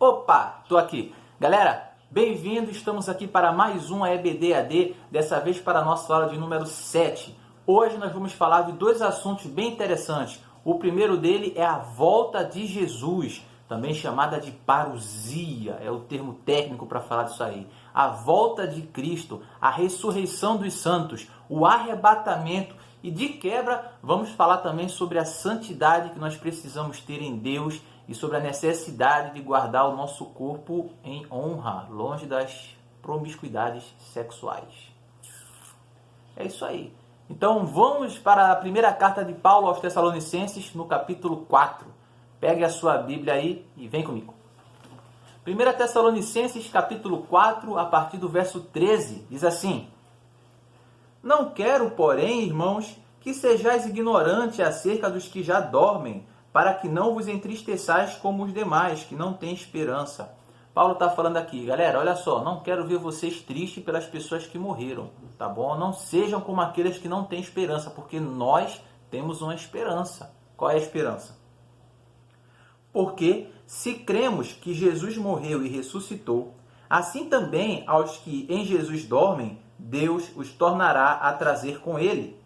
Opa, tô aqui. Galera, bem-vindo, estamos aqui para mais um EBD AD, dessa vez para a nossa aula de número 7. Hoje nós vamos falar de dois assuntos bem interessantes. O primeiro dele é a volta de Jesus, também chamada de parousia, é o termo técnico para falar disso aí. A volta de Cristo, a ressurreição dos santos, o arrebatamento e de quebra vamos falar também sobre a santidade que nós precisamos ter em Deus e sobre a necessidade de guardar o nosso corpo em honra, longe das promiscuidades sexuais. É isso aí. Então vamos para a primeira carta de Paulo aos Tessalonicenses, no capítulo 4. Pegue a sua Bíblia aí e vem comigo. 1 Tessalonicenses, capítulo 4, a partir do verso 13, diz assim: Não quero, porém, irmãos, que sejais ignorantes acerca dos que já dormem, para que não vos entristeçais como os demais, que não têm esperança. Paulo está falando aqui, galera, olha só, não quero ver vocês tristes pelas pessoas que morreram, tá bom? Não sejam como aqueles que não têm esperança, porque nós temos uma esperança. Qual é a esperança? Porque se cremos que Jesus morreu e ressuscitou, assim também aos que em Jesus dormem, Deus os tornará a trazer com ele.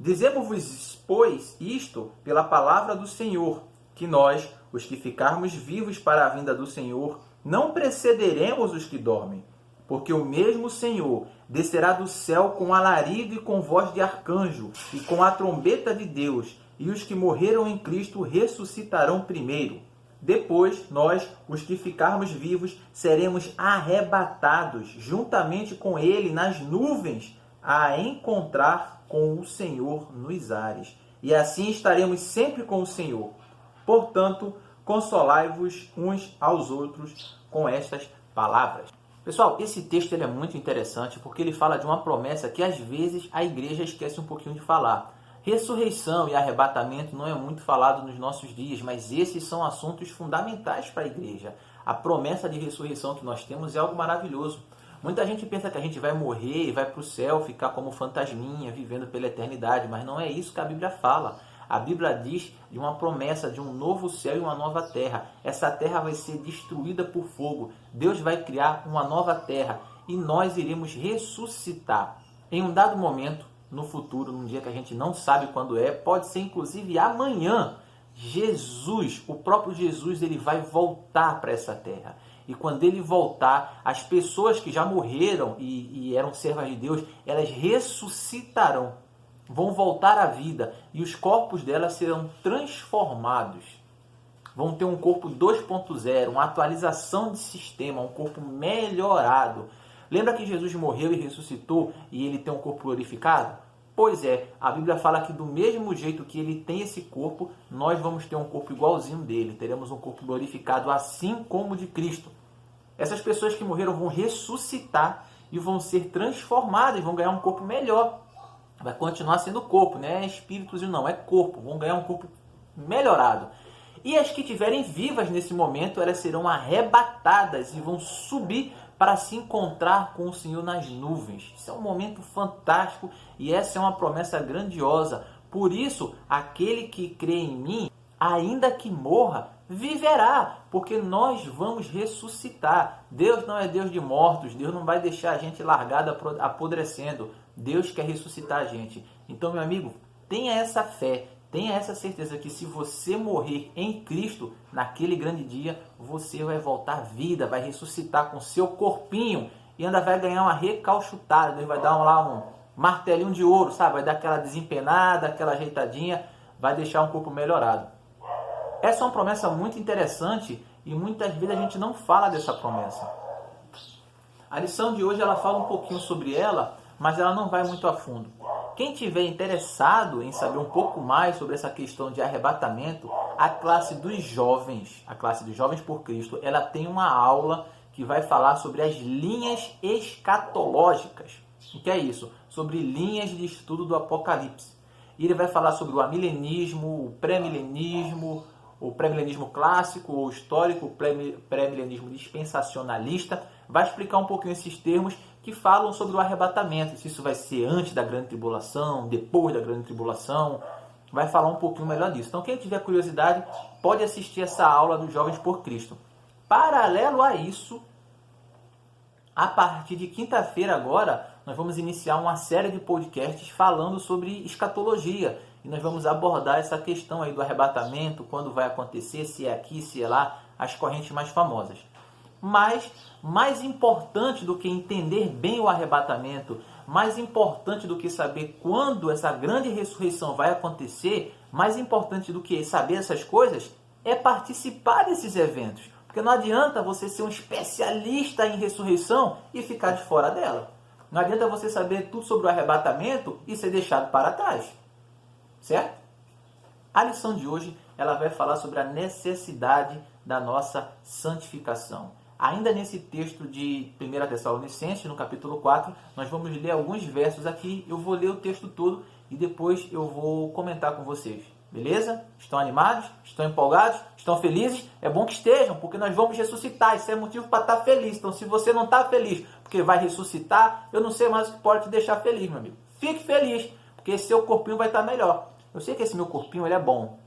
Dizemos-vos, pois, isto pela palavra do Senhor, que nós, os que ficarmos vivos para a vinda do Senhor, não precederemos os que dormem, porque o mesmo Senhor descerá do céu com alarido e com voz de arcanjo, e com a trombeta de Deus, e os que morreram em Cristo ressuscitarão primeiro. Depois, nós, os que ficarmos vivos, seremos arrebatados juntamente com ele nas nuvens, a encontrar com o Senhor nos ares. E assim estaremos sempre com o Senhor. Portanto, consolai-vos uns aos outros com estas palavras. Pessoal, esse texto ele é muito interessante porque ele fala de uma promessa que às vezes a igreja esquece um pouquinho de falar. Ressurreição e arrebatamento não é muito falado nos nossos dias, mas esses são assuntos fundamentais para a igreja. A promessa de ressurreição que nós temos é algo maravilhoso. Muita gente pensa que a gente vai morrer e vai para o céu ficar como fantasminha, vivendo pela eternidade, mas não é isso que a Bíblia fala. A Bíblia diz de uma promessa de um novo céu e uma nova terra. Essa terra vai ser destruída por fogo. Deus vai criar uma nova terra e nós iremos ressuscitar. Em um dado momento, no futuro, num dia que a gente não sabe quando é, pode ser inclusive amanhã, Jesus, o próprio Jesus, ele vai voltar para essa terra. E quando ele voltar, as pessoas que já morreram e eram servas de Deus, elas ressuscitarão, vão voltar à vida e os corpos delas serão transformados. Vão ter um corpo 2.0, uma atualização de sistema, um corpo melhorado. Lembra que Jesus morreu e ressuscitou e ele tem um corpo glorificado? Pois é, a Bíblia fala que do mesmo jeito que ele tem esse corpo, nós vamos ter um corpo igualzinho dele. Teremos um corpo glorificado assim como o de Cristo. Essas pessoas que morreram vão ressuscitar e vão ser transformadas, vão ganhar um corpo melhor. Vai continuar sendo corpo, não é espíritos e não, é corpo. Vão ganhar um corpo melhorado. E as que estiverem vivas nesse momento, elas serão arrebatadas e vão subir para se encontrar com o Senhor nas nuvens. Isso é um momento fantástico e essa é uma promessa grandiosa. Por isso, aquele que crê em mim, ainda que morra, viverá, porque nós vamos ressuscitar. Deus não é Deus de mortos, Deus não vai deixar a gente largada apodrecendo. Deus quer ressuscitar a gente. Então, meu amigo, tenha essa fé. Tenha essa certeza que se você morrer em Cristo, naquele grande dia, você vai voltar à vida, vai ressuscitar com seu corpinho e ainda vai ganhar uma recalchutada. Deus vai dar lá um martelinho de ouro, sabe? Vai dar aquela desempenada, aquela ajeitadinha, vai deixar um corpo melhorado. Essa é uma promessa muito interessante e muitas vezes a gente não fala dessa promessa. A lição de hoje ela fala um pouquinho sobre ela, mas ela não vai muito a fundo. Quem tiver interessado em saber um pouco mais sobre essa questão de arrebatamento, a classe dos jovens por Cristo, ela tem uma aula que vai falar sobre as linhas escatológicas. O que é isso? Sobre linhas de estudo do Apocalipse. E ele vai falar sobre o amilenismo, o pré-milenismo clássico ou histórico, o pré-milenismo dispensacionalista. Vai explicar um pouquinho esses termos que falam sobre o arrebatamento, se isso vai ser antes da grande tribulação, depois da grande tribulação, vai falar um pouquinho melhor disso. Então, quem tiver curiosidade, pode assistir essa aula dos Jovens por Cristo. paralelo a isso, a partir de quinta-feira agora, nós vamos iniciar uma série de podcasts falando sobre escatologia. E nós vamos abordar essa questão aí do arrebatamento, quando vai acontecer, se é aqui, se é lá, as correntes mais famosas. Mas, mais importante do que entender bem o arrebatamento, mais importante do que saber quando essa grande ressurreição vai acontecer, mais importante do que saber essas coisas, é participar desses eventos. Porque não adianta você ser um especialista em ressurreição e ficar de fora dela. Não adianta você saber tudo sobre o arrebatamento e ser deixado para trás. Certo? A lição de hoje ela vai falar sobre a necessidade da nossa santificação. Ainda nesse texto de 1 Tessalonicenses, no capítulo 4, nós vamos ler alguns versos aqui. Eu vou ler o texto todo e depois eu vou comentar com vocês. Beleza? Estão animados? Estão empolgados? Estão felizes? É bom que estejam, porque nós vamos ressuscitar. Isso é motivo para estar feliz. Então, se você não está feliz porque vai ressuscitar, eu não sei mais o que pode te deixar feliz, meu amigo. Fique feliz, porque seu corpinho vai estar melhor. Eu sei que esse meu corpinho ele é bom.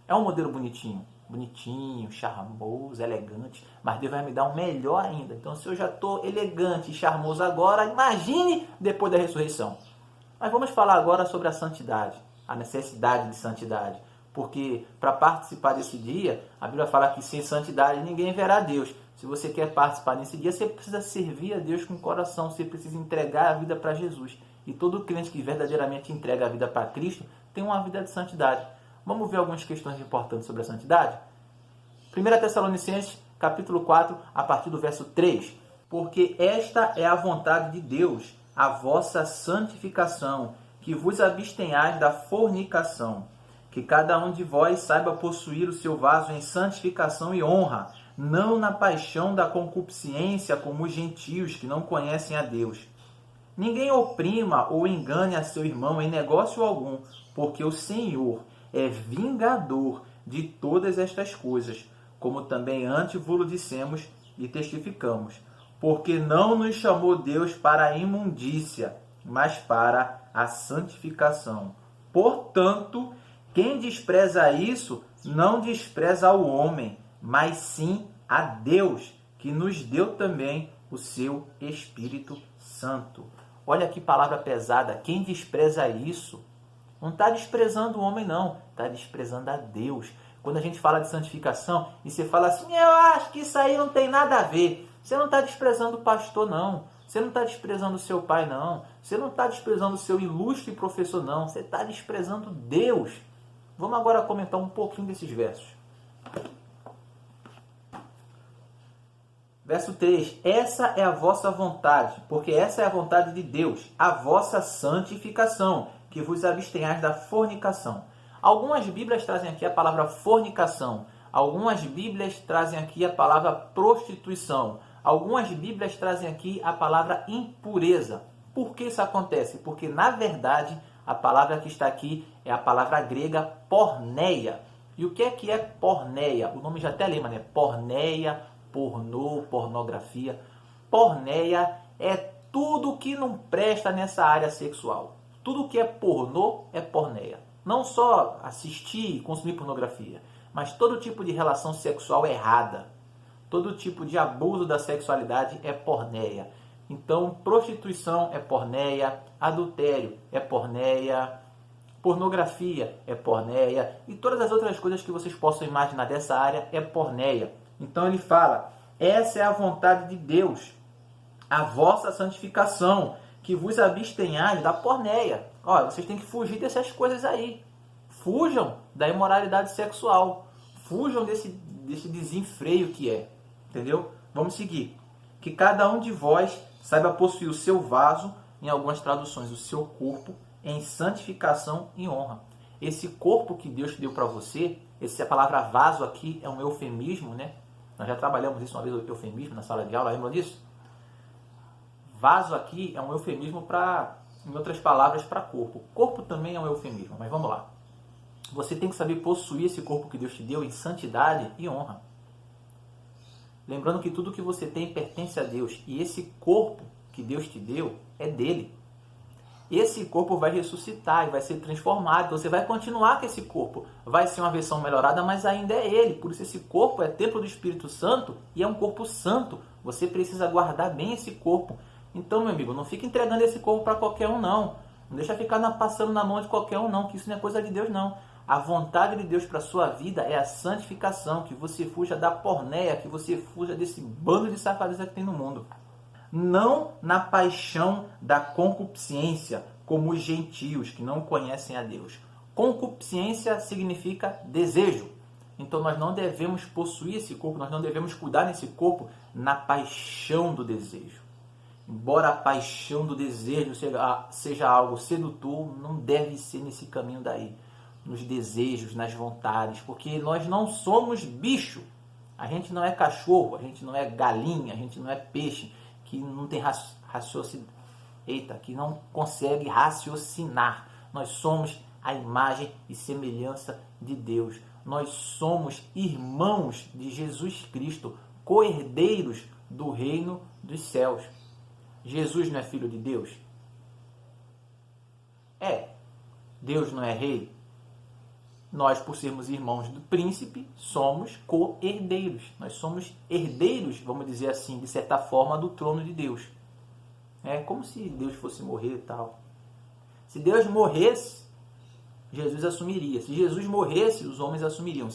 É um modelo bonitinho. Bonitinho, charmoso, elegante. Mas Deus vai me dar um melhor ainda. Então, se eu já estou elegante e charmoso agora, imagine depois da ressurreição. Mas vamos falar agora sobre a santidade. A necessidade de santidade. Porque para participar desse dia, a Bíblia fala que sem santidade ninguém verá Deus. Se você quer participar desse dia, você precisa servir a Deus com o coração. Você precisa entregar a vida para Jesus. E todo crente que verdadeiramente entrega a vida para Cristo tem uma vida de santidade. Vamos ver algumas questões importantes sobre a santidade? 1 Tessalonicenses, capítulo 4, a partir do verso 3. Porque esta é a vontade de Deus, a vossa santificação, que vos abstenhais da fornicação, que cada um de vós saiba possuir o seu vaso em santificação e honra, não na paixão da concupiscência como os gentios que não conhecem a Deus. Ninguém oprima ou engane a seu irmão em negócio algum, porque o Senhor é vingador de todas estas coisas, como também antes vos dissemos e testificamos. Porque não nos chamou Deus para a imundícia, mas para a santificação. Portanto, quem despreza isso, não despreza o homem, mas sim a Deus, que nos deu também o seu Espírito Santo. Olha que palavra pesada. Quem despreza isso, não está desprezando o homem, não. Está desprezando a Deus. Quando a gente fala de santificação, e você fala assim, eu acho que isso aí não tem nada a ver. Você não está desprezando o pastor, não. Você não está desprezando o seu pai, não. Você não está desprezando o seu ilustre professor, não. Você está desprezando Deus. Vamos agora comentar um pouquinho desses versos. Verso 3. Essa é a vossa vontade, porque essa é a vontade de Deus, a vossa santificação, que vos abstenhais da fornicação. Algumas Bíblias trazem aqui a palavra fornicação. Algumas Bíblias trazem aqui a palavra prostituição. Algumas Bíblias trazem aqui a palavra impureza. Por que isso acontece? Porque, na verdade, a palavra que está aqui é a palavra grega porneia. E o que é porneia? O nome já até lembra, né? Porneia, pornô, pornografia. Porneia é tudo que não presta nessa área sexual. Tudo que é pornô é porneia. Não só assistir e consumir pornografia, mas todo tipo de relação sexual errada. Todo tipo de abuso da sexualidade é porneia. Então, prostituição é porneia, adultério é porneia, pornografia é porneia e todas as outras coisas que vocês possam imaginar dessa área é porneia. Então ele fala, essa é a vontade de Deus, a vossa santificação, que vos abstenhais da porneia. Olha, vocês têm que fugir dessas coisas aí. Fujam da imoralidade sexual. Fujam desse desenfreio que é. Entendeu? Vamos seguir. Que cada um de vós saiba possuir o seu vaso, em algumas traduções, o seu corpo, em santificação e honra. Esse corpo que Deus deu para você, a palavra vaso aqui é um eufemismo, né? Nós já trabalhamos isso uma vez, o eufemismo, na sala de aula, lembra disso? Vaso aqui é um eufemismo para, em outras palavras, para corpo. Corpo também é um eufemismo, mas vamos lá. Você tem que saber possuir esse corpo que Deus te deu em santidade e honra. Lembrando que tudo que você tem pertence a Deus. E esse corpo que Deus te deu é dele. esse corpo vai ressuscitar e vai ser transformado. Então você vai continuar com esse corpo. Vai ser uma versão melhorada, mas ainda é ele. Por isso esse corpo é templo do Espírito Santo e é um corpo santo. Você precisa guardar bem esse corpo. Então, meu amigo, não fica entregando esse corpo para qualquer um, não. Não deixa ficar passando na mão de qualquer um, não, que isso não é coisa de Deus, não. A vontade de Deus para a sua vida é a santificação, que você fuja da porneia, que você fuja desse bando de safadeza que tem no mundo. Não na paixão da concupiscência, como os gentios que não conhecem a Deus. Concupiscência significa desejo. Então nós não devemos possuir esse corpo, nós não devemos cuidar desse corpo na paixão do desejo. Embora a paixão do desejo seja algo sedutor, não deve ser nesse caminho daí. Nos desejos, nas vontades, porque nós não somos bicho. A gente não é cachorro, a gente não é galinha, a gente não é peixe, que não tem que não consegue raciocinar. Nós somos a imagem e semelhança de Deus. Nós somos irmãos de Jesus Cristo, co-herdeiros do reino dos céus. Jesus não é filho de Deus? É. Deus não é rei? Nós, por sermos irmãos do príncipe, somos co-herdeiros. Nós somos herdeiros, vamos dizer assim, de certa forma, do trono de Deus. É como se Deus fosse morrer e tal. Se Deus morresse, Jesus assumiria. Se Jesus morresse, os homens assumiriam.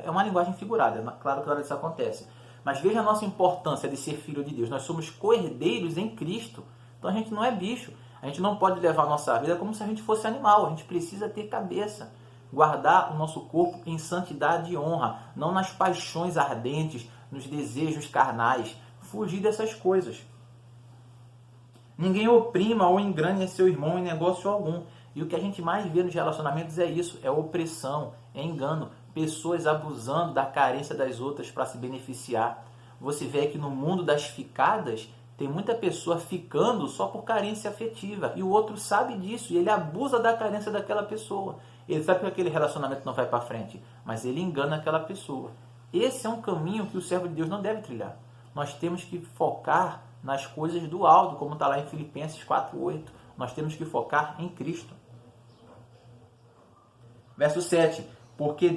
É uma linguagem figurada, claro que isso acontece. Mas veja a nossa importância de ser filho de Deus. Nós somos co-herdeiros em Cristo. Então a gente não é bicho. A gente não pode levar a nossa vida como se a gente fosse animal. A gente precisa ter cabeça. Guardar o nosso corpo em santidade e honra, não nas paixões ardentes, nos desejos carnais. Fugir dessas coisas. Ninguém oprima ou engane seu irmão em negócio algum. E o que a gente mais vê nos relacionamentos é isso, é opressão, é engano. Pessoas abusando da carência das outras para se beneficiar. Você vê que no mundo das ficadas, tem muita pessoa ficando só por carência afetiva. E o outro sabe disso e ele abusa da carência daquela pessoa. Ele sabe que aquele relacionamento não vai para frente, mas ele engana aquela pessoa. Esse é um caminho que o servo de Deus não deve trilhar. Nós temos que focar nas coisas do alto, como está lá em Filipenses 4:8. Nós temos que focar em Cristo. Verso 7. Porque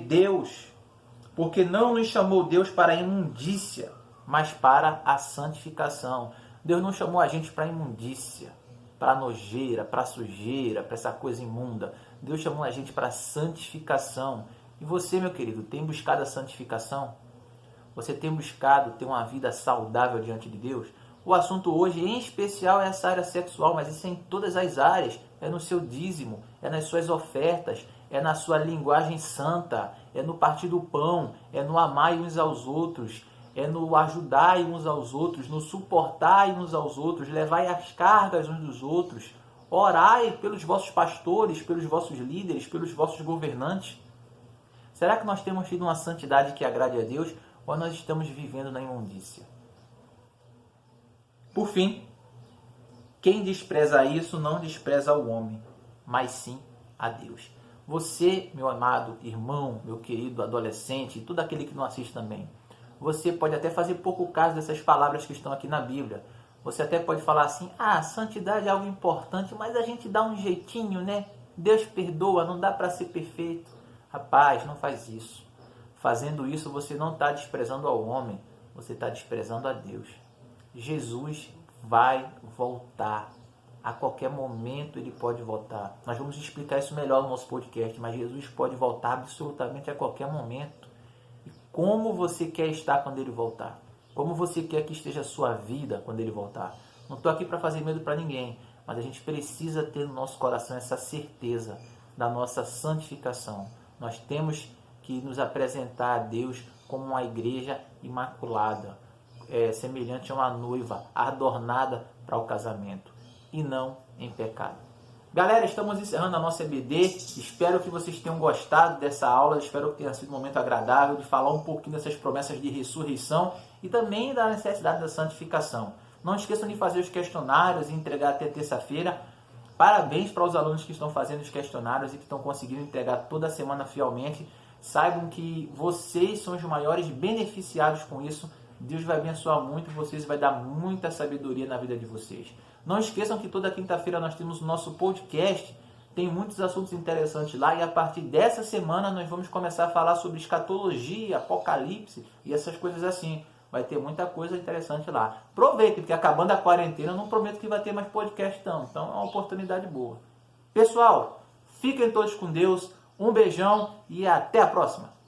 não nos chamou Deus para a imundícia, mas para a santificação. Deus não chamou a gente para a imundícia, para a nojeira, para a sujeira, para essa coisa imunda. Deus chamou a gente para a santificação. E você, meu querido, tem buscado a santificação? Você tem buscado ter uma vida saudável diante de Deus? O assunto hoje, em especial, é essa área sexual, mas isso é em todas as áreas. É no seu dízimo, é nas suas ofertas, é na sua linguagem santa, é no partir do pão, é no amar uns aos outros, é no ajudar uns aos outros, no suportar uns aos outros, levai as cargas uns dos outros, orai pelos vossos pastores, pelos vossos líderes, pelos vossos governantes. Será que nós temos tido uma santidade que agrade a Deus ou nós estamos vivendo na imundícia? Por fim, quem despreza isso não despreza o homem, mas sim a Deus. Você, meu amado irmão, meu querido adolescente, e todo aquele que não assiste também, você pode até fazer pouco caso dessas palavras que estão aqui na Bíblia. Você até pode falar assim, santidade é algo importante, mas a gente dá um jeitinho, né? Deus perdoa, não dá para ser perfeito. Rapaz, não faz isso. Fazendo isso, você não está desprezando ao homem, você está desprezando a Deus. Jesus vai voltar. A qualquer momento ele pode voltar. Nós vamos explicar isso melhor no nosso podcast, mas Jesus pode voltar absolutamente a qualquer momento. E como você quer estar quando ele voltar? Como você quer que esteja a sua vida quando ele voltar? Não estou aqui para fazer medo para ninguém, mas a gente precisa ter no nosso coração essa certeza da nossa santificação. Nós temos que nos apresentar a Deus como uma igreja imaculada, semelhante a uma noiva adornada para o casamento, e não em pecado. Galera, estamos encerrando a nossa EBD. Espero que vocês tenham gostado dessa aula. Espero que tenha sido um momento agradável de falar um pouquinho dessas promessas de ressurreição e também da necessidade da santificação. Não esqueçam de fazer os questionários e entregar até terça-feira. Parabéns para os alunos que estão fazendo os questionários e que estão conseguindo entregar toda semana fielmente. Saibam que vocês são os maiores beneficiados com isso. Deus vai abençoar muito vocês e vai dar muita sabedoria na vida de vocês. Não esqueçam que toda quinta-feira nós temos o nosso podcast. Tem muitos assuntos interessantes lá e a partir dessa semana nós vamos começar a falar sobre escatologia, apocalipse e essas coisas assim. Vai ter muita coisa interessante lá. Aproveitem, porque acabando a quarentena eu não prometo que vai ter mais podcast não. Então é uma oportunidade boa. Pessoal, fiquem todos com Deus. Um beijão e até a próxima.